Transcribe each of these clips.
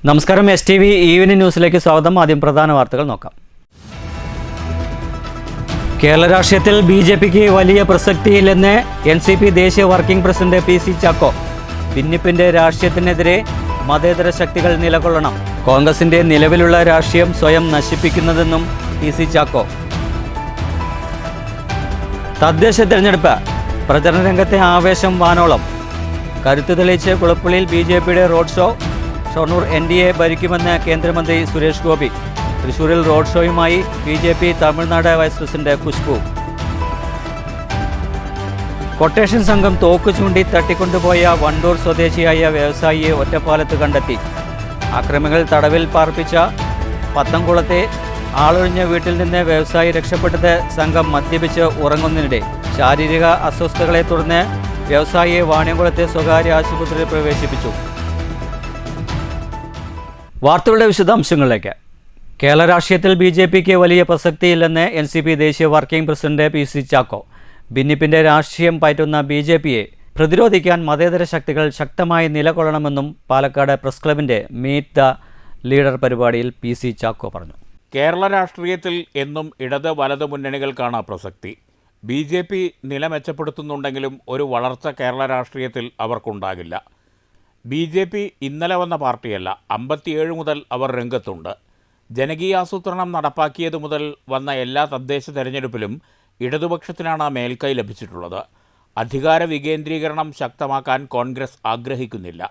നമസ്കാരം. STV evening ന്യൂസിലേക്ക് സ്വാഗതം. ആദ്യം പ്രധാന വാർത്തകൾ നോക്കാം. കേരള രാഷ്ട്രീയത്തിൽ BJPക്ക് വലിയ പ്രസക്തിയില്ലെന്ന് NCP ദേശീയ വർക്കിംഗ് പ്രസിഡന്റ് PC ചാക്കോ. ഭിന്നിപ്പിന്റെ രാഷ്ട്രീയത്തിനെതിരെ മതേതര ശക്തികൾ നിലകൊള്ളണം. കോൺഗ്രസിന്റെ നിലവിലുള്ള രാഷ്ട്രീയം സ്വയം നശിപ്പിക്കുന്നതെന്നും PC ചാക്കോ. തദ്ദേശ തെരഞ്ഞെടുപ്പ് പ്രചരണ രംഗത്തെ ആവേശം വാനോളം. കരുത്ത് തെളിയിച്ച് കുളപ്പള്ളിയിൽ BJPയുടെ റോഡ് ഷോ. ഷൊർണൂർ NDA ഭരിക്കുമെന്ന് കേന്ദ്രമന്ത്രി സുരേഷ് ഗോപി. തൃശൂരിൽ റോഡ് ഷോയുമായി BJP Tamil Nadu vice president Khushbu. Quotation സംഘം തോക്ക് ചൂണ്ടി തട്ടിക്കൊണ്ടുപോയ വണ്ടൂർ സ്വദേശിയായ വ്യവസായിയെ ഒറ്റപ്പാലത്ത് കണ്ടെത്തി. അക്രമികൾ തടവിൽ പാർപ്പിച്ച പത്തംകുളത്തെ ആളൊഴിഞ്ഞ വീട്ടിൽ നിന്ന് വ്യവസായി രക്ഷപ്പെട്ടത് സംഘം മദ്യപിച്ച് ഉറങ്ങുന്നതിനിടെ. ശാരീരിക അസ്വസ്ഥതകളെ തുടർന്ന് വ്യവസായിയെ വാണിയംകുളത്തെ സ്വകാര്യ ആശുപത്രിയിൽ പ്രവേശിപ്പിച്ചു. വാർത്തകളുടെ വിശദാംശങ്ങളിലേക്ക്. കേരള രാഷ്ട്രീയത്തിൽ BJPക്ക് വലിയ പ്രസക്തിയില്ലെന്ന് NCP ദേശീയ വർക്കിംഗ് പ്രസിഡന്റ് PC ചാക്കോ. ഭിന്നിപ്പിന്റെ രാഷ്ട്രീയം പയറ്റുന്ന BJPയെ പ്രതിരോധിക്കാൻ മതേതര ശക്തികൾ ശക്തമായി നിലകൊള്ളണമെന്നും പാലക്കാട് പ്രസ് ക്ലബിന്റെ മീറ്റ് ദ ലീഡർ പരിപാടിയിൽ PC ചാക്കോ പറഞ്ഞു. കേരള രാഷ്ട്രീയത്തിൽ എന്നും ഇടത് വലത് മുന്നണികൾക്കാണ് പ്രസക്തി. BJP നില മെച്ചപ്പെടുത്തുന്നുണ്ടെങ്കിലും ഒരു വളർച്ച കേരള രാഷ്ട്രീയത്തിൽ അവർക്കുണ്ടാകില്ല. BJP ഇന്നലെ വന്ന പാർട്ടിയല്ല. 57 മുതൽ അവർ രംഗത്തുണ്ട്. ജനകീയാസൂത്രണം നടപ്പാക്കിയതു മുതൽ വന്ന എല്ലാ തദ്ദേശ തെരഞ്ഞെടുപ്പിലും ഇടതുപക്ഷത്തിനാണ് മേൽക്കൈ ലഭിച്ചിട്ടുള്ളത്. അധികാര വികേന്ദ്രീകരണം ശക്തമാക്കാൻ കോൺഗ്രസ് ആഗ്രഹിക്കുന്നില്ല.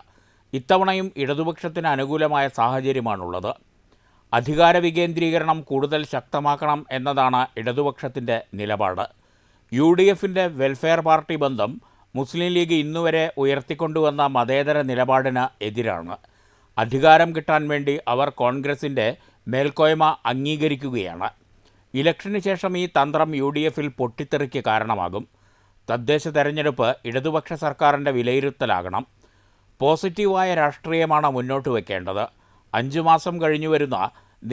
ഇത്തവണയും ഇടതുപക്ഷത്തിന് അനുകൂലമായ സാഹചര്യമാണുള്ളത്. അധികാര വികേന്ദ്രീകരണം കൂടുതൽ ശക്തമാക്കണം എന്നതാണ് ഇടതുപക്ഷത്തിൻ്റെ നിലപാട്. UDFിൻ്റെ വെൽഫെയർ പാർട്ടി ബന്ധം മുസ്ലിം ലീഗ് ഇന്നുവരെ ഉയർത്തിക്കൊണ്ടുവന്ന മതേതര നിലപാടിന് എതിരാണ്. അധികാരം കിട്ടാൻ വേണ്ടി അവർ കോൺഗ്രസിൻ്റെ മേൽക്കോയ്മ അംഗീകരിക്കുകയാണ്. ഇലക്ഷന് ശേഷം ഈ തന്ത്രം UDFിൽ പൊട്ടിത്തെറിക്ക് കാരണമാകും. തദ്ദേശ തെരഞ്ഞെടുപ്പ് ഇടതുപക്ഷ സർക്കാരിൻ്റെ വിലയിരുത്തലാകണം. പോസിറ്റീവായ രാഷ്ട്രീയമാണ് മുന്നോട്ട് വയ്ക്കേണ്ടത്. 5 മാസം കഴിഞ്ഞു വരുന്ന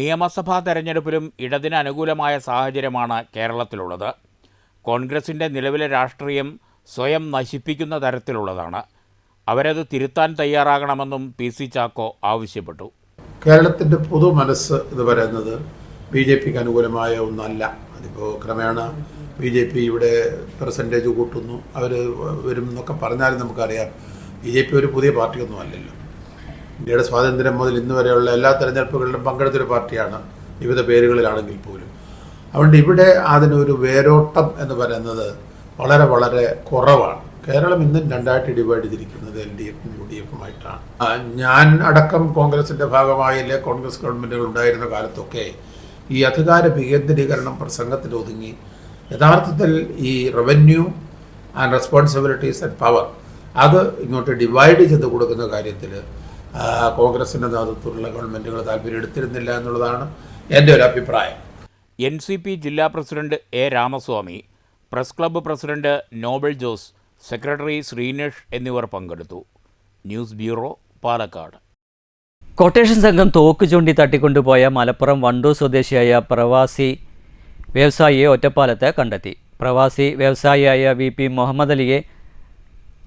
നിയമസഭാ തെരഞ്ഞെടുപ്പിലും ഇടതിന് അനുകൂലമായ സാഹചര്യമാണ് കേരളത്തിലുള്ളത്. കോൺഗ്രസിൻ്റെ നിലവിലെ രാഷ്ട്രീയം സ്വയം നശിപ്പിക്കുന്ന തരത്തിലുള്ളതാണ്. അവരത് തിരുത്താൻ തയ്യാറാകണമെന്നും PC ചാക്കോ ആവശ്യപ്പെട്ടു. കേരളത്തിൻ്റെ പൊതു മനസ്സ് എന്ന് പറയുന്നത് BJPക്ക് അനുകൂലമായ ഒന്നല്ല. അതിപ്പോൾ ക്രമേണ BJP ഇവിടെ പെർസെൻറ്റേജ് കൂട്ടുന്നു, അവർ വരും എന്നൊക്കെ പറഞ്ഞാലും നമുക്കറിയാം BJP ഒരു പുതിയ പാർട്ടിയൊന്നും അല്ലല്ലോ. ഇന്ത്യയുടെ സ്വാതന്ത്ര്യം മുതൽ ഇന്ന് വരെയുള്ള എല്ലാ തെരഞ്ഞെടുപ്പുകളിലും പങ്കെടുത്തൊരു പാർട്ടിയാണ്, വിവിധ പേരുകളിലാണെങ്കിൽ പോലും. അതുകൊണ്ട് ഇവിടെ അതിനൊരു വേരോട്ടം എന്ന് പറയുന്നത് വളരെ വളരെ കുറവാണ്. കേരളം ഇന്നും രണ്ടായിട്ട് ഡിവൈഡ് ചെയ്തിരിക്കുന്നത് LDFും UDFുമായിട്ടാണ്. ഞാൻ അടക്കം കോൺഗ്രസിൻ്റെ ഭാഗമായില്ലേ കോൺഗ്രസ് ഗവൺമെൻറ്റുകൾ ഉണ്ടായിരുന്ന കാലത്തൊക്കെ ഈ അധികാര വികേന്ദ്രീകരണം പ്രസംഗത്തിൽ ഒതുങ്ങി യഥാർത്ഥത്തിൽ ഈ revenue and responsibilities and power അത് ഇങ്ങോട്ട് ഡിവൈഡ് ചെയ്ത് കൊടുക്കുന്ന കാര്യത്തിൽ കോൺഗ്രസിൻ്റെ നേതൃത്വത്തിലുള്ള ഗവൺമെൻറ്റുകൾ താല്പര്യം എടുത്തിരുന്നില്ല എന്നുള്ളതാണ് എൻ്റെ ഒരു അഭിപ്രായം. NCP ജില്ലാ president A Ramaswamy, press club president Nobel Jose, secretary Sreenesh എന്നിവർ പങ്കെടുത്തു. News bureau, Palakkad. കൊട്ടേഷൻ സംഘം തോക്ക് ചൂണ്ടി തട്ടിക്കൊണ്ടുപോയ മലപ്പുറം വണ്ടൂർ സ്വദേശിയായ പ്രവാസി വ്യവസായിയെ ഒറ്റപ്പാലത്ത് കണ്ടെത്തി. പ്രവാസി വ്യവസായിയായ VP മുഹമ്മദ് അലിയെ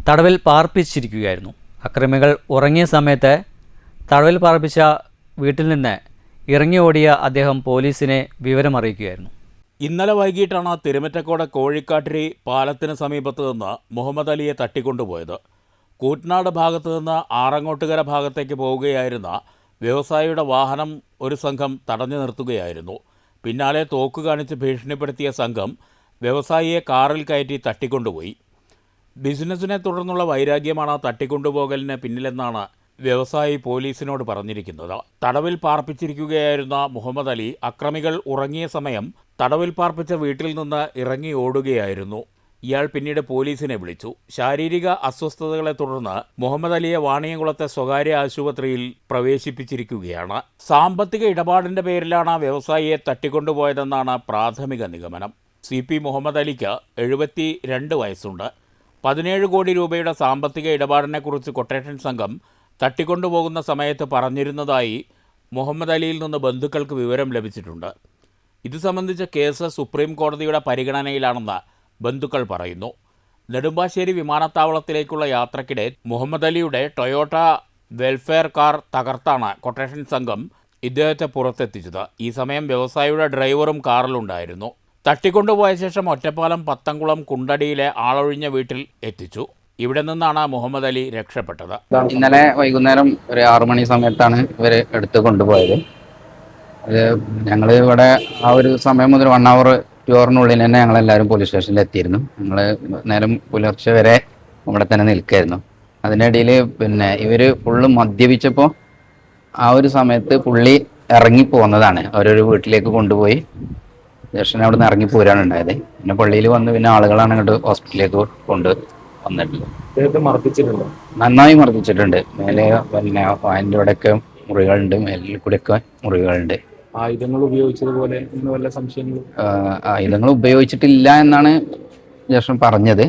തടവിൽ പാർപ്പിച്ചിരിക്കുകയായിരുന്നു. അക്രമികൾ ഉറങ്ങിയ സമയത്ത് തടവിൽ പാർപ്പിച്ച വീട്ടിൽ നിന്ന് ഇറങ്ങി ഓടിയ അദ്ദേഹം പോലീസിനെ വിവരമറിയിക്കുകയായിരുന്നു. ഇന്നലെ വൈകിട്ടാണ് തിരുമറ്റക്കോട് കോഴിക്കാട്ടിരി പാലത്തിന് സമീപത്ത് നിന്ന് മുഹമ്മദ് അലിയെ തട്ടിക്കൊണ്ടുപോയത്. കൂറ്റനാട് ഭാഗത്തു നിന്ന് ആറങ്ങോട്ടുകര ഭാഗത്തേക്ക് പോവുകയായിരുന്ന വ്യവസായിയുടെ വാഹനം ഒരു സംഘം തടഞ്ഞു നിർത്തുകയായിരുന്നു. പിന്നാലെ തോക്ക് കാണിച്ച് ഭീഷണിപ്പെടുത്തിയ സംഘം വ്യവസായിയെ കാറിൽ കയറ്റി തട്ടിക്കൊണ്ടുപോയി. ബിസിനസ്സിനെ തുടർന്നുള്ള വൈരാഗ്യമാണ് തട്ടിക്കൊണ്ടുപോകലിന് പിന്നിലെന്നാണ് വ്യവസായി പോലീസിനോട് പറഞ്ഞിരിക്കുന്നത്. തടവിൽ പാർപ്പിച്ചിരിക്കുകയായിരുന്ന മുഹമ്മദ് അലി അക്രമികൾ ഉറങ്ങിയ സമയം തടവിൽ പാർപ്പിച്ച വീട്ടിൽ നിന്ന് ഇറങ്ങി ഓടുകയായിരുന്നു. ഇയാൾ പിന്നീട് പോലീസിനെ വിളിച്ചു. ശാരീരിക അസ്വസ്ഥതകളെ തുടർന്ന് മുഹമ്മദ് അലിയെ വാണിയംകുളത്തെ സ്വകാര്യ ആശുപത്രിയിൽ പ്രവേശിപ്പിച്ചിരിക്കുകയാണ്. സാമ്പത്തിക ഇടപാടിൻ്റെ പേരിലാണ് വ്യവസായിയെ തട്ടിക്കൊണ്ടുപോയതെന്നാണ് പ്രാഥമിക നിഗമനം. CP മുഹമ്മദ് അലിക്ക് 72 വയസ്സുണ്ട്. 17 കോടി രൂപയുടെ സാമ്പത്തിക ഇടപാടിനെക്കുറിച്ച് കൊട്ടേഷൻ സംഘം തട്ടിക്കൊണ്ടുപോകുന്ന സമയത്ത് പറഞ്ഞിരുന്നതായി മുഹമ്മദ് അലിയിൽ നിന്ന് ബന്ധുക്കൾക്ക് വിവരം ലഭിച്ചിട്ടുണ്ട്. ഇത് സംബന്ധിച്ച കേസ് സുപ്രീം കോടതിയുടെ പരിഗണനയിലാണെന്ന് ബന്ധുക്കൾ പറയുന്നു. നെടുമ്പാശ്ശേരി വിമാനത്താവളത്തിലേക്കുള്ള യാത്രക്കിടെ മുഹമ്മദ് അലിയുടെ ടൊയോട്ട വെൽഫെയർ കാർ തകർത്താണ് കൊട്ടേഷൻ സംഘം ഇദ്ദേഹത്തെ പുറത്തെത്തിച്ചത്. ഈ സമയം വ്യവസായിയുടെ ഡ്രൈവറും കാറിലുണ്ടായിരുന്നു. തട്ടിക്കൊണ്ടുപോയ ശേഷം ഒറ്റപ്പാലം പത്തംകുളം കുണ്ടടിയിലെ ആളൊഴിഞ്ഞ വീട്ടിൽ എത്തിച്ചു. ഇവിടെ നിന്നാണ് മുഹമ്മദ് അലി രക്ഷപ്പെട്ടത്. ഇന്നലെ വൈകുന്നേരം ഒരു 6 മണി സമയത്താണ് ഇവർ എടുത്ത് കൊണ്ടുപോയത്. അത് ഞങ്ങൾ ഇവിടെ ആ ഒരു സമയം മുതൽ 1 hour 2 hourനുള്ളിൽ തന്നെ ഞങ്ങളെല്ലാവരും പോലീസ് സ്റ്റേഷനിൽ എത്തിയിരുന്നു. ഞങ്ങൾ നേരം പുലർച്ചെ വരെ ഇവിടെ തന്നെ നിൽക്കായിരുന്നു. അതിനിടയിൽ ഇവർ ഫുള്ള് മദ്യപിച്ചപ്പോൾ ആ ഒരു സമയത്ത് പുള്ളി ഇറങ്ങിപ്പോന്നതാണ്. അവരൊരു വീട്ടിലേക്ക് കൊണ്ടുപോയി സ്റ്റേഷനെ അവിടെ നിന്ന് ഇറങ്ങിപ്പോരാണ് ഉണ്ടായത്. പിന്നെ പള്ളിയിൽ വന്ന് പിന്നെ ആളുകളാണ് ഇങ്ങോട്ട് ഹോസ്പിറ്റലിലേക്ക് കൊണ്ട് വന്നിട്ടുള്ളത്. നന്നായി മർദ്ദിച്ചിട്ടുണ്ട്. മേലെ വായൻ്റെ ഇവിടെയൊക്കെ മുറികളുണ്ട്, മേലിൽ കൂടെയൊക്കെ മുറികളുണ്ട്. ആയുധങ്ങൾ ഉപയോഗിച്ചതുപോലെ വല്ല സംശയങ്ങളും? ആയുധങ്ങൾ ഉപയോഗിച്ചിട്ടില്ല എന്നാണ് ജേഷൻ പറഞ്ഞത്.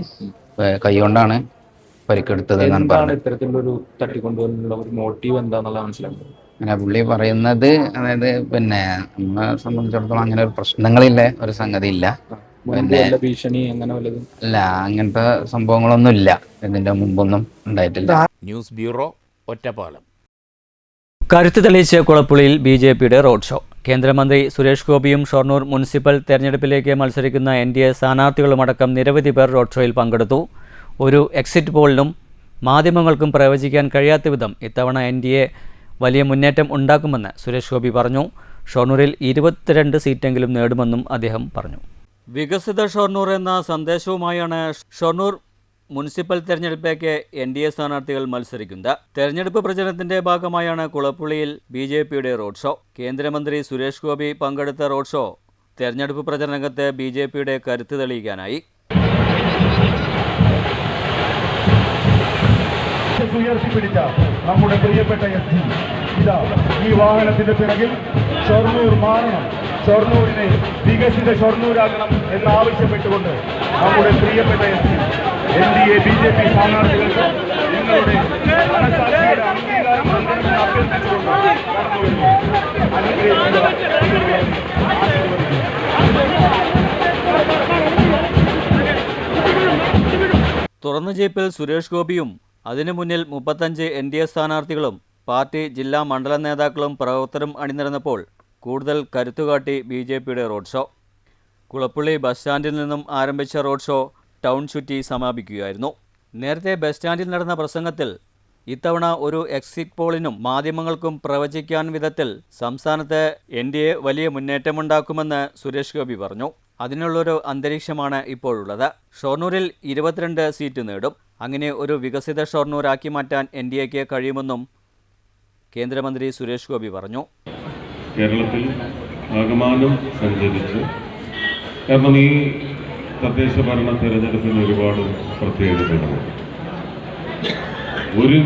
കൈകൊണ്ടാണ് പരിക്കെടുത്തത് എന്നാണ് പറഞ്ഞത്. ഇത്തരത്തിലൊരു തട്ടിക്കൊണ്ടുപോകാനുള്ള ഒരു മോട്ടീവ് എന്താണെന്നുള്ള മനസ്സിലാക്കുന്നത്? അങ്ങനെ പുള്ളി പറയുന്നത്, അതായത് നമ്മളെ സംബന്ധിച്ചിടത്തോളം അങ്ങനെ ഒരു പ്രശ്നങ്ങളില്ല, ഒരു സംഗതി ഇല്ല. ഭീഷണി അങ്ങനെ വല്ലതും അല്ല, അങ്ങനത്തെ സംഭവങ്ങളൊന്നും ഇല്ല. ഇതിന്റെ മുമ്പൊന്നും ഉണ്ടായിട്ടില്ല. News bureau, Ottapalam. കരുത്ത് തെളിയിച്ച് കുളപ്പുള്ളിയിൽ BJPയുടെ റോഡ് ഷോ. കേന്ദ്രമന്ത്രി സുരേഷ് ഗോപിയും ഷൊർണൂർ മുനിസിപ്പൽ തെരഞ്ഞെടുപ്പിലേക്ക് മത്സരിക്കുന്ന NDA സ്ഥാനാർത്ഥികളുമടക്കം നിരവധി പേർ റോഡ് ഷോയിൽ പങ്കെടുത്തു. ഒരു എക്സിറ്റ് പോളിനും മാധ്യമങ്ങൾക്കും പ്രവചിക്കാൻ കഴിയാത്ത വിധം ഇത്തവണ NDA വലിയ മുന്നേറ്റം ഉണ്ടാക്കുമെന്ന് സുരേഷ് ഗോപി പറഞ്ഞു. ഷൊർണൂരിൽ 22 സീറ്റെങ്കിലും നേടുമെന്നും അദ്ദേഹം പറഞ്ഞു. വികസിത ഷൊർണൂർ എന്ന സന്ദേശവുമായാണ് ഷൊർണൂർ മുനിസിപ്പൽ തെരഞ്ഞെടുപ്പിലേക്ക് NDA സ്ഥാനാർത്ഥികൾ മത്സരിക്കുന്നത്. തെരഞ്ഞെടുപ്പ് പ്രചരണത്തിന്റെ ഭാഗമായാണ് കുളപ്പുള്ളിയിൽ BJPയുടെ റോഡ് ഷോ. കേന്ദ്രമന്ത്രി സുരേഷ് ഗോപി പങ്കെടുത്ത റോഡ് ഷോ തെരഞ്ഞെടുപ്പ് പ്രചരണരംഗത്ത് BJPയുടെ കരുത്ത് തെളിയിക്കാനായി. ഉയർത്തിപ്പിടിച്ച നമ്മുടെ പ്രിയപ്പെട്ട SG ഇതാ ഈ വാഹനത്തിന്റെ പിറകിൽ ഷൊർണൂർ മാറണം, ഷൊർണൂരിനെ വികസിത ഷൊർണൂരാക്കണം എന്നാവശ്യപ്പെട്ടുകൊണ്ട് നമ്മുടെ പ്രിയപ്പെട്ട SG NDA BJP സ്ഥാനാർത്ഥികൾക്ക് നിങ്ങളുടെ മനസാക്ഷിയുടെ അംഗീകാരം നൽകണമെന്ന് അഭ്യർത്ഥിച്ചുകൊണ്ട് കടന്നു വരുന്നു. തുറന്ന ജീപ്പിൽ സുരേഷ് ഗോപിയും അതിനു മുന്നിൽ 35 NDA സ്ഥാനാർത്ഥികളും പാർട്ടി ജില്ലാ മണ്ഡലം നേതാക്കളും പ്രവർത്തകരും അണിനിരന്നപ്പോൾ കൂടുതൽ കരുത്തുകാട്ടി BJPയുടെ റോഡ് ഷോ. കുളപ്പുള്ളി ബസ് സ്റ്റാൻഡിൽ നിന്നും ആരംഭിച്ച റോഡ് ഷോ ടൗൺ ചുറ്റി സമാപിക്കുകയായിരുന്നു. നേരത്തെ ബസ് സ്റ്റാൻഡിൽ നടന്ന പ്രസംഗത്തിൽ ഇത്തവണ ഒരു എക്സിറ്റ് പോളിനും മാധ്യമങ്ങൾക്കും പ്രവചിക്കാൻ വിധത്തിൽ സംസ്ഥാനത്ത് NDA വലിയ മുന്നേറ്റമുണ്ടാക്കുമെന്ന് സുരേഷ് ഗോപി പറഞ്ഞു. അതിനുള്ളൊരു അന്തരീക്ഷമാണ് ഇപ്പോഴുള്ളത്. ഷൊർണൂരിൽ 22 സീറ്റ് നേടും. അങ്ങനെ ഒരു വികസിത ഷൊർണൂരാക്കി മാറ്റാൻ NDAക്ക് കഴിയുമെന്നും കേന്ദ്രമന്ത്രി സുരേഷ് ഗോപി പറഞ്ഞു. കേരളത്തിൽ ആകമാനം സഞ്ചരിച്ച്, കാരണം ഈ തദ്ദേശ ഭരണ തെരഞ്ഞെടുപ്പിന് ഒരുപാട് പ്രത്യേകതകളുണ്ട്. ഒരു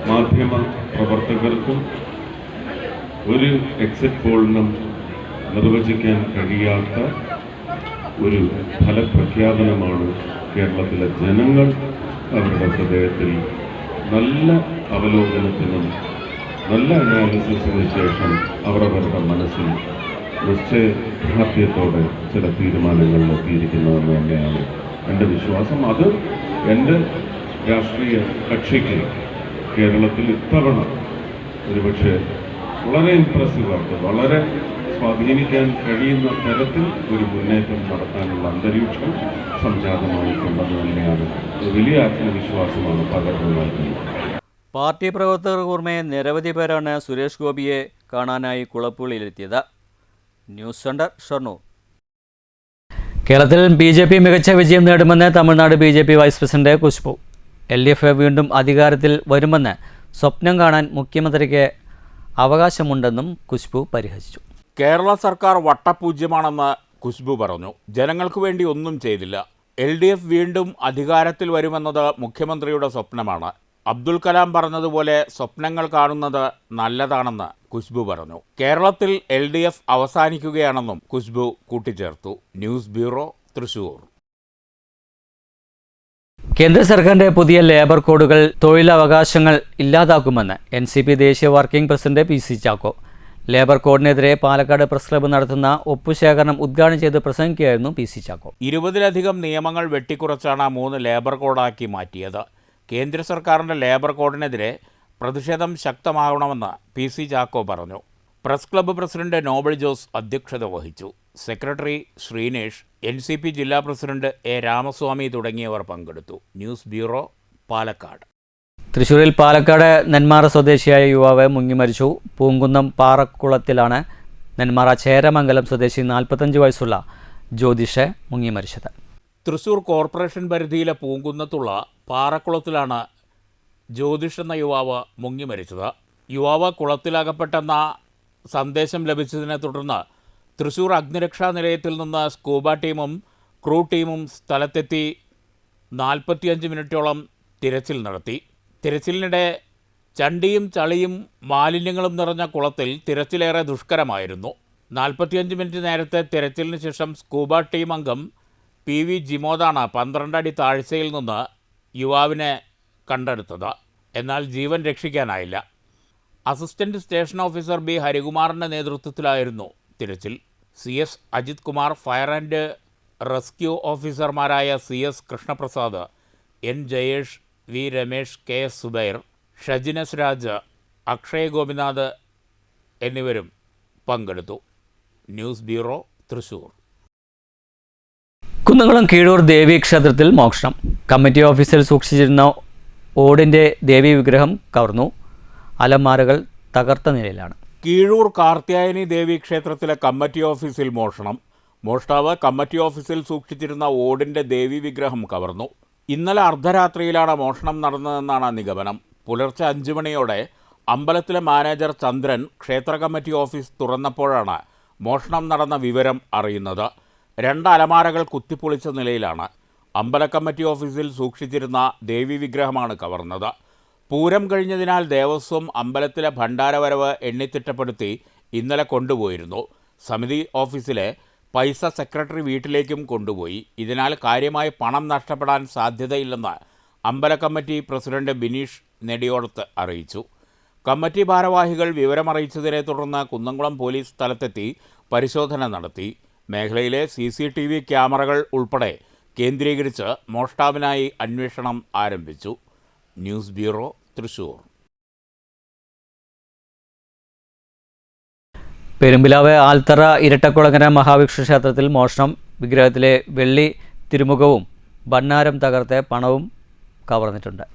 മാധ്യമ പ്രവർത്തകർക്കും ഒരു എക്സിറ്റ് പോളിനും നിർവചിക്കാൻ കഴിയാത്ത ഒരു ഫലപ്രഖ്യാപനമാണ് കേരളത്തിലെ ജനങ്ങൾ അവരുടെ ഹൃദയത്തിൽ നല്ല അവലോകനത്തിനും നല്ല അനാലിസിസിന് ശേഷം അവരവരുടെ മനസ്സിൽ നിശ്ചയദാർഢ്യത്തോടെ ചില തീരുമാനങ്ങളിൽ എത്തിയിരിക്കുന്നതെന്ന് തന്നെയാണ് എൻ്റെ വിശ്വാസം. അത് എൻ്റെ രാഷ്ട്രീയ കക്ഷിക്ക് കേരളത്തിൽ ഇത്തവണ ഒരുപക്ഷെ വളരെ ഇംപ്രസീവായിട്ട്, വളരെ സ്വാധീനിക്കാൻ കഴിയുന്ന തരത്തിൽ ഒരു മുന്നേറ്റം നടത്താനുള്ള അന്തരീക്ഷം സംജാതമായിട്ടുണ്ടെന്ന് തന്നെയാണ് വലിയ ആത്മവിശ്വാസമാണ് പകർന്നു നൽകുന്നത്. പാർട്ടി പ്രവർത്തകർ പുറമെ നിരവധി പേരാണ് സുരേഷ് ഗോപിയെ കാണാനായി കുളപ്പുള്ളിയിലെത്തിയത്. News centre, Shoranur. കേരളത്തിൽ BJP മികച്ച വിജയം നേടുമെന്ന് Tamil Nadu BJP vice president Khushbu. LDF വീണ്ടും അധികാരത്തിൽ വരുമെന്ന് സ്വപ്നം കാണാൻ മുഖ്യമന്ത്രിക്ക് അവകാശമുണ്ടെന്നും കുഷ്ബു പരിഹസിച്ചു. കേരള സർക്കാർ വട്ടപൂജ്യമാണെന്ന് കുഷ്ബു പറഞ്ഞു. ജനങ്ങൾക്ക് വേണ്ടി ഒന്നും ചെയ്തില്ല. LDF വീണ്ടും അധികാരത്തിൽ വരുമെന്നത് മുഖ്യമന്ത്രിയുടെ സ്വപ്നമാണ്. അബ്ദുൽ കലാം പറഞ്ഞതുപോലെ സ്വപ്നങ്ങൾ കാണുന്നത് നല്ലതാണെന്ന് കുഷ്ബു പറഞ്ഞു. കേരളത്തിൽ LDF അവസാനിക്കുകയാണെന്നും കുഷ്ബു കൂട്ടിച്ചേർത്തു. News bureau, Thrissur. കേന്ദ്ര സർക്കാരിന്റെ പുതിയ ലേബർ കോഡുകൾ തൊഴിലവകാശങ്ങൾ ഇല്ലാതാക്കുമെന്ന് NCP ദേശീയ working president PC Chacko. Labour കോഡിനെതിരെ പാലക്കാട് പ്രസ് ക്ലബ്ബ് നടത്തുന്ന ഒപ്പുശേഖരണം ഉദ്ഘാടനം ചെയ്ത് പ്രസംഗിക്കുകയായിരുന്നു PC ചാക്കോ. 20-ലധികം നിയമങ്ങൾ വെട്ടിക്കുറച്ചാണ് 3 ലേബർ കോഡാക്കി മാറ്റിയത്. കേന്ദ്ര സർക്കാരിൻ്റെ ലേബർ കോഡിനെതിരെ പ്രതിഷേധം ശക്തമാകണമെന്ന് PC ചാക്കോ പറഞ്ഞു. Press club president Noble Jose അധ്യക്ഷത വഹിച്ചു. സെക്രട്ടറി ശ്രീനേഷ്, NCP ജില്ലാ പ്രസിഡന്റ് A. രാമസ്വാമി തുടങ്ങിയവർ പങ്കെടുത്തു. News bureau, Palakkad. തൃശ്ശൂരിൽ പാലക്കാട് നെന്മാറ സ്വദേശിയായ യുവാവ് മുങ്ങി മരിച്ചു. പൂങ്കുന്നം പാറക്കുളത്തിലാണ് നെന്മാറ ചേരമംഗലം സ്വദേശി 45 വയസ്സുള്ള ജ്യോതിഷ് മുങ്ങി മരിച്ചത്. തൃശ്ശൂർ കോർപ്പറേഷൻ പരിധിയിലെ പൂങ്കുന്നത്തുള്ള പാറക്കുളത്തിലാണ് ജ്യോതിഷ് എന്ന യുവാവ് മുങ്ങി മരിച്ചത്. യുവാവ് കുളത്തിലകപ്പെട്ടെന്ന സന്ദേശം ലഭിച്ചതിനെ തുടർന്ന് തൃശ്ശൂർ അഗ്നിരക്ഷാ നിലയത്തിൽ നിന്ന് സ്കൂബ ടീമും ക്രൂ ടീമും സ്ഥലത്തെത്തി 45 മിനിറ്റോളം തിരച്ചിൽ നടത്തി. തിരച്ചിലിനിടെ ചണ്ടിയും ചളിയും മാലിന്യങ്ങളും നിറഞ്ഞ കുളത്തിൽ തിരച്ചിലേറെ ദുഷ്കരമായിരുന്നു. 45 മിനിറ്റ് നേരത്തെ തിരച്ചിലിന് ശേഷം സ്കൂബ ടീം അംഗം PV ജിമോദാണ് 12 അടി താഴ്ചയിൽ നിന്ന് യുവാവിനെ കണ്ടെടുത്തത്. എന്നാൽ ജീവൻ രക്ഷിക്കാനായില്ല. Assistant station officer B. ഹരികുമാറിൻ്റെ നേതൃത്വത്തിലായിരുന്നു തിരച്ചിൽ. CS Ajith Kumar, fire and rescue ഓഫീസർമാരായ CS Krishnaprasad, N. Jayesh, V. Ramesh, KS Zubair, Shajinas Raj, Akshay Gopinath എന്നിവരും പങ്കെടുത്തു. News bureau, Thrissur. കുന്നംകുളം കീഴൂർ ദേവീ ക്ഷേത്രത്തിൽ മോഷണം. കമ്മിറ്റി ഓഫീസിൽ സൂക്ഷിച്ചിരുന്ന ഓടിൻ്റെ ദേവീ വിഗ്രഹം കവർന്നു. അലമാരകൾ തകർത്ത നിലയിലാണ്. കീഴൂർ കാർത്യായനി ദേവി ക്ഷേത്രത്തിലെ കമ്മിറ്റി ഓഫീസിൽ മോഷണം. മോഷ്ടാവ് കമ്മിറ്റി ഓഫീസിൽ സൂക്ഷിച്ചിരുന്ന ഓടിൻ്റെ ദേവി വിഗ്രഹം കവർന്നു. ഇന്നലെ അർദ്ധരാത്രിയിലാണ് മോഷണം നടന്നതെന്നാണ് നിഗമനം. പുലർച്ചെ 5 മണിയോടെ അമ്പലത്തിലെ മാനേജർ ചന്ദ്രൻ ക്ഷേത്ര കമ്മിറ്റി ഓഫീസ് തുറന്നപ്പോഴാണ് മോഷണം നടന്ന വിവരം അറിയുന്നത്. 2 അലമാരകൾ കുത്തിപ്പൊളിച്ച നിലയിലാണ്. അമ്പല കമ്മിറ്റി ഓഫീസിൽ സൂക്ഷിച്ചിരുന്ന ദേവി വിഗ്രഹമാണ് കവർന്നത്. പൂരം കഴിഞ്ഞതിനാൽ ദേവസ്വം അമ്പലത്തിലെ ഭണ്ഡാരവരവ് എണ്ണിത്തിട്ടപ്പെടുത്തി ഇന്നലെ കൊണ്ടുപോയിരുന്നു. സമിതി ഓഫീസിലെ പൈസ സെക്രട്ടറി വീട്ടിലേക്കും കൊണ്ടുപോയി. ഇതിനാൽ കാര്യമായി പണം നഷ്ടപ്പെടാൻ സാധ്യതയില്ലെന്ന് അമ്പല കമ്മിറ്റി പ്രസിഡന്റ് ബിനീഷ് നെടിയോടത്ത് അറിയിച്ചു. കമ്മിറ്റി ഭാരവാഹികൾ വിവരമറിയിച്ചതിനെ തുടർന്ന് കുന്നംകുളം പോലീസ് സ്ഥലത്തെത്തി പരിശോധന നടത്തി. മേഖലയിലെ CCTV ക്യാമറകൾ ഉൾപ്പെടെ കേന്ദ്രീകരിച്ച് മോഷ്ടാവിനായി അന്വേഷണം ആരംഭിച്ചു. News bureau, Thrissur. പെരുമ്പിലാവ് ആൽത്തറ ഇരട്ടക്കുളങ്ങര മഹാവിഷ്ണു ക്ഷേത്രത്തിൽ മോഷണം. വിഗ്രഹത്തിലെ വെള്ളി തിരുമുഖവും ഭണ്ണാരം തകർത്ത് പണവും കവർന്നിട്ടുണ്ട്.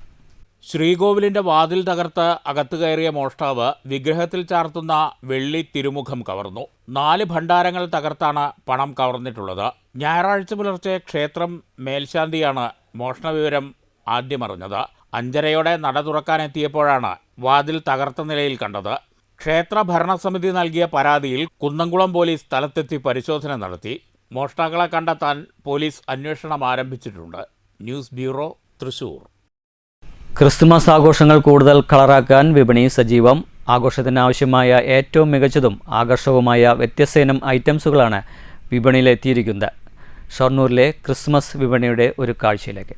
ശ്രീകോവിലിൻ്റെ വാതിൽ തകർത്ത് അകത്ത് കയറിയ മോഷ്ടാവ് വിഗ്രഹത്തിൽ ചാർത്തുന്ന വെള്ളി തിരുമുഖം കവർന്നു. 4 ഭണ്ഡാരങ്ങൾ തകർത്താണ് പണം കവർന്നിട്ടുള്ളത്. ഞായറാഴ്ച പുലർച്ചെ ക്ഷേത്രം മേൽശാന്തിയാണ് മോഷണ വിവരം ആദ്യമറിഞ്ഞത്. 5:30 നട തുറക്കാനെത്തിയപ്പോഴാണ് വാതിൽ തകർത്ത നിലയിൽ കണ്ടത്. ക്ഷേത്ര ഭരണസമിതി നൽകിയ പരാതിയിൽ കുന്നംകുളം പോലീസ് സ്ഥലത്തെത്തി പരിശോധന നടത്തി. മോഷ്ടാക്കളെ കണ്ടെത്താൻ പോലീസ് അന്വേഷണം ആരംഭിച്ചിട്ടുണ്ട്. News bureau, Thrissur. ക്രിസ്തുമസ് ആഘോഷങ്ങൾ കൂടുതൽ കളറാക്കാൻ വിപണി സജീവം. ആഘോഷത്തിനാവശ്യമായ ഏറ്റവും മികച്ചതും ആകർഷകവുമായ വ്യത്യസ്തയിനം ഐറ്റംസുകളാണ് വിപണിയിലെത്തിയിരിക്കുന്നത്. ഷൊർണൂരിലെ ക്രിസ്മസ് വിപണിയുടെ ഒരു കാഴ്ചയിലേക്ക്.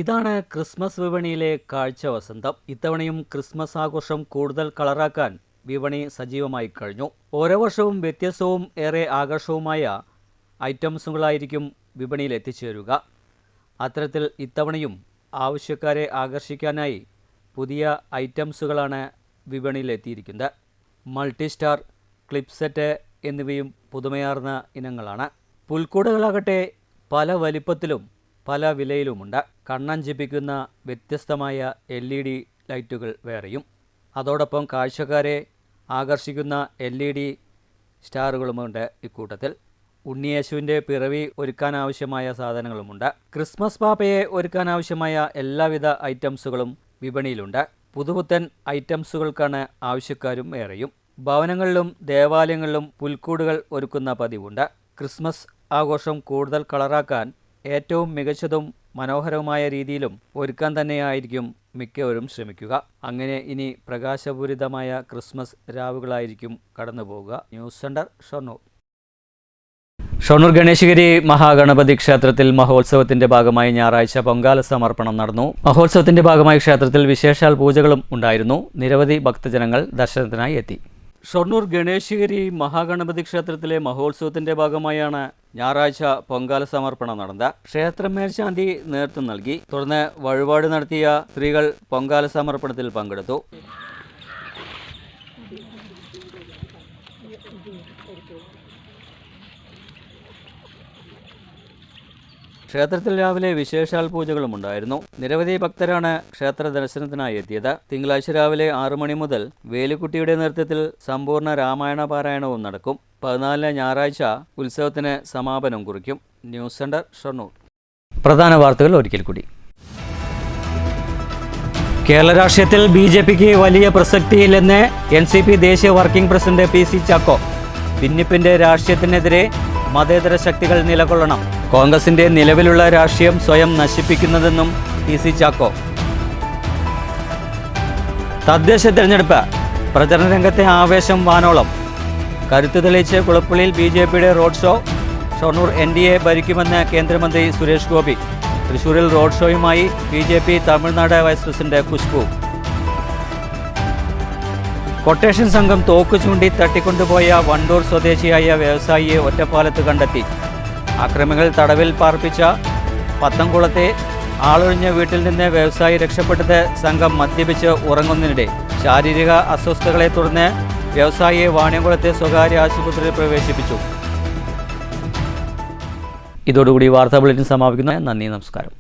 ഇതാണ് ക്രിസ്മസ് വിപണിയിലെ കാഴ്ച വസന്തം. ഇത്തവണയും ക്രിസ്മസ് ആഘോഷം കൂടുതൽ കളറാക്കാൻ വിപണി സജീവമായി കഴിഞ്ഞു. ഓരോ വർഷവും വ്യത്യസ്തവും ഏറെ ആകർഷകവുമായ ഐറ്റംസുകളായിരിക്കും വിപണിയിൽ എത്തിച്ചേരുക. അത്തരത്തിൽ ഇത്തവണയും ആവശ്യക്കാരെ ആകർഷിക്കാനായി പുതിയ ഐറ്റംസുകളാണ് വിപണിയിലെത്തിയിരിക്കുന്നത്. മൾട്ടി സ്റ്റാർ, ക്ലിപ്സെറ്റ് എന്നിവയും പുതുമയാർന്ന ഇനങ്ങളാണ്. പുൽക്കൂടുകളാകട്ടെ പല വലിപ്പത്തിലും പല വിലയിലുമുണ്ട്. കണ്ണഞ്ചിപ്പിക്കുന്ന വ്യത്യസ്തമായ LED ലൈറ്റുകൾ വേറെയും, അതോടൊപ്പം കാഴ്ചക്കാരെ ആകർഷിക്കുന്ന LED സ്റ്റാറുകളുമുണ്ട്. ഇക്കൂട്ടത്തിൽ ഉണ്ണിയേശുവിൻ്റെ പിറവി ഒരുക്കാനാവശ്യമായ സാധനങ്ങളുമുണ്ട്. ക്രിസ്മസ് പാപ്പയെ ഒരുക്കാനാവശ്യമായ എല്ലാവിധ ഐറ്റംസുകളും വിപണിയിലുണ്ട്. പുതുപുത്തൻ ഐറ്റംസുകൾക്കാണ് ആവശ്യക്കാരും ഏറെയും. ഭവനങ്ങളിലും ദേവാലയങ്ങളിലും പുൽക്കൂടുകൾ ഒരുക്കുന്ന പതിവുണ്ട്. ക്രിസ്മസ് ആഘോഷം കൂടുതൽ കളറാക്കാൻ ഏറ്റവും മികച്ചതും മനോഹരമായ രീതിയിലും ഒരുക്കാൻ തന്നെയായിരിക്കും മിക്കവരും ശ്രമിക്കുക. അങ്ങനെ ഇനി പ്രകാശപൂരിതമായ ക്രിസ്മസ് രാവുകളായിരിക്കും കടന്നുപോവുക. News centre, Shoranur. ഷൊർണൂർ ഗണേശഗിരി മഹാഗണപതി ക്ഷേത്രത്തിൽ മഹോത്സവത്തിന്റെ ഭാഗമായി ഞായറാഴ്ച പൊങ്കാല സമർപ്പണം നടന്നു. മഹോത്സവത്തിന്റെ ഭാഗമായി ക്ഷേത്രത്തിൽ വിശേഷാൽ പൂജകളും ഉണ്ടായിരുന്നു. നിരവധി ഭക്തജനങ്ങൾ ദർശനത്തിനായി എത്തി. ഷൊർണൂർ ഗണേശഗിരി മഹാഗണപതി ക്ഷേത്രത്തിലെ മഹോത്സവത്തിന്റെ ഭാഗമായാണ് ഞായറാഴ്ച പൊങ്കാല സമർപ്പണം നടന്നത്. ക്ഷേത്ര മേൽശാന്തി നേതൃത്വം നൽകി. തുടർന്ന് വഴിപാട് നടത്തിയ സ്ത്രീകൾ പൊങ്കാല സമർപ്പണത്തിൽ പങ്കെടുത്തു. ക്ഷേത്രത്തിൽ രാവിലെ വിശേഷാൽ പൂജകളും ഉണ്ടായിരുന്നു. നിരവധി ഭക്തരാണ് ക്ഷേത്ര ദർശനത്തിനായി എത്തിയത്. തിങ്കളാഴ്ച രാവിലെ 6 മണി മുതൽ വേലുക്കുട്ടിയുടെ നേതൃത്വത്തിൽ സമ്പൂർണ്ണ രാമായണ പാരായണവും നടക്കും. 14 ഞായറാഴ്ച ഉത്സവത്തിന് സമാപനം കുറിക്കും. News centre, Shoranur. പ്രധാന വാർത്തകൾ ഒരിക്കൽ കൂടി. കേരള രാഷ്ട്രീയത്തിൽ BJPക്ക് വലിയ പ്രസക്തിയില്ലെന്ന് NCP ദേശീയ വർക്കിംഗ് പ്രസിഡന്റ് PC ചാക്കോ. ഭിന്നിപ്പിന്റെ രാഷ്ട്രീയത്തിനെതിരെ മതേതര ശക്തികൾ നിലകൊള്ളണം. കോൺഗ്രസിന്റെ നിലവിലുള്ള രാഷ്ട്രീയം സ്വയം നശിപ്പിക്കുന്നതെന്നും PC ചാക്കോ. തദ്ദേശ തെരഞ്ഞെടുപ്പ് പ്രചരണ രംഗത്തെ ആവേശം വാനോളം. കരുത്തു തെളിയിച്ച് കുളപ്പള്ളിയിൽ BJPയുടെ റോഡ് ഷോ. ഷൊർണൂർ NDA ഭരിക്കുമെന്ന് കേന്ദ്രമന്ത്രി സുരേഷ് ഗോപി. തൃശൂരിൽ റോഡ് ഷോയുമായി BJP Tamil Nadu vice president Khushbu. Quotation സംഘം തോക്ക് ചൂണ്ടി തട്ടിക്കൊണ്ടുപോയ വണ്ടൂർ സ്വദേശിയായ വ്യവസായിയെ ഒറ്റപ്പാലത്ത് കണ്ടെത്തി. അക്രമികൾ തടവിൽ പാർപ്പിച്ച പത്തംകുളത്തെ ആളൊഴിഞ്ഞ വീട്ടിൽ നിന്ന് വ്യവസായി രക്ഷപ്പെട്ടത് സംഘം മദ്യപിച്ച് ഉറങ്ങുന്നതിനിടെ. ശാരീരിക അസ്വസ്ഥതകളെ തുടർന്ന് വ്യവസായിയെ വാണിയംകുളത്തെ സ്വകാര്യ ആശുപത്രിയിൽ പ്രവേശിപ്പിച്ചു. ഇതോടുകൂടി വാർത്താ ബുള്ളറ്റിൻ സമാപിക്കുന്നു. നന്ദി, നമസ്കാരം.